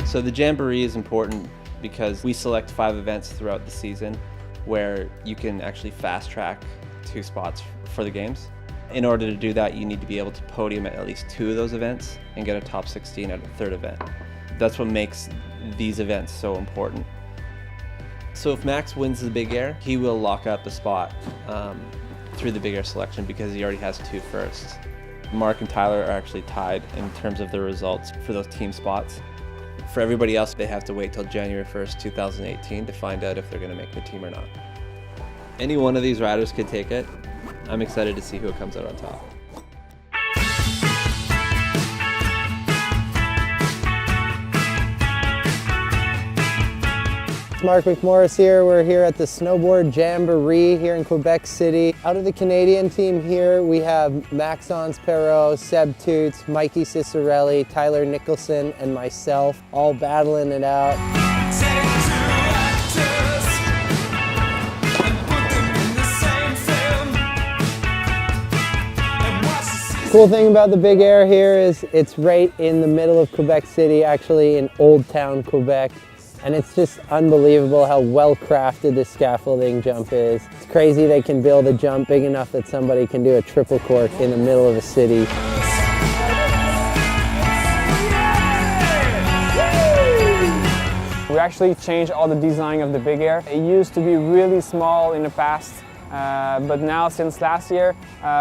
So the Jamboree is important because we select 5 events throughout the season where you can actually fast track 2 spots for the games. In order to do that, you need to be able to podium at least 2 of those events and get a top 16 at a 3rd event. That's what makes these events so important. So if Max wins the Big Air, he will lock up a spot through the Big Air selection because he already has 2 firsts. Mark and Tyler are actually tied in terms of their results for those team spots. For everybody else, they have to wait till January 1st, 2018 to find out if they're going to make the team or not. Any one of these riders could take it. I'm excited to see who comes out on top. Mark McMorris here. We're here at the Snowboard Jamboree here in Quebec City. Out of the Canadian team here, we have Maxence Parrot, Seb Toutant, Mikey Cicerelli, Tyler Nicholson, and myself, all battling it out. Cool thing about the Big Air here is it's right in the middle of Quebec City, actually in Old Town, Quebec. And it's just unbelievable how well crafted this scaffolding jump is. It's crazy they can build a jump big enough that somebody can do a triple cork in the middle of a city. We actually changed all the design of the Big Air. It used to be really small in the past, but now since last year,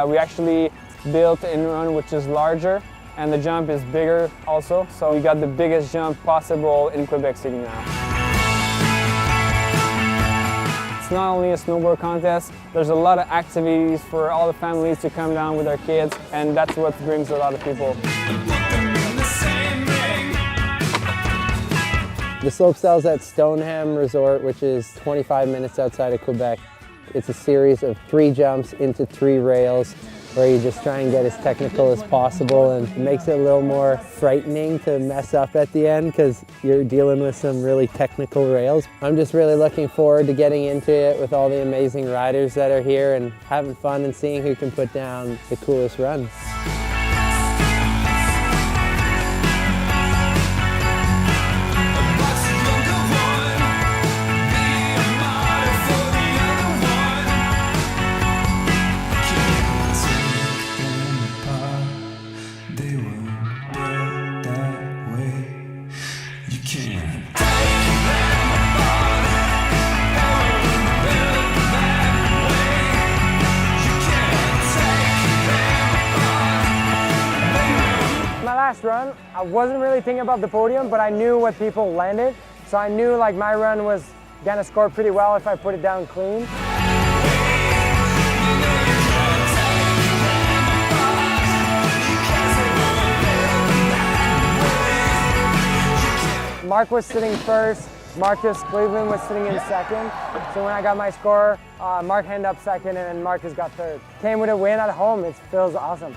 we actually built an run which is larger, and the jump is bigger also. So we got the biggest jump possible in Quebec City now. It's not only a snowboard contest, there's a lot of activities for all the families to come down with their kids, and that's what brings a lot of people. The Slopestyle is at Stoneham Resort, which is 25 minutes outside of Quebec. It's a series of 3 jumps into 3 rails, where you just try and get as technical as possible, and it makes it a little more frightening to mess up at the end because you're dealing with some really technical rails. I'm just really looking forward to getting into it with all the amazing riders that are here and having fun and seeing who can put down the coolest runs. Last run, I wasn't really thinking about the podium, but I knew what people landed. So I knew like my run was gonna score pretty well if I put it down clean. Mark was sitting first, Marcus Cleveland was sitting in second. So when I got my score, Mark ended up second and then Marcus got third. Came with a win at home, it feels awesome.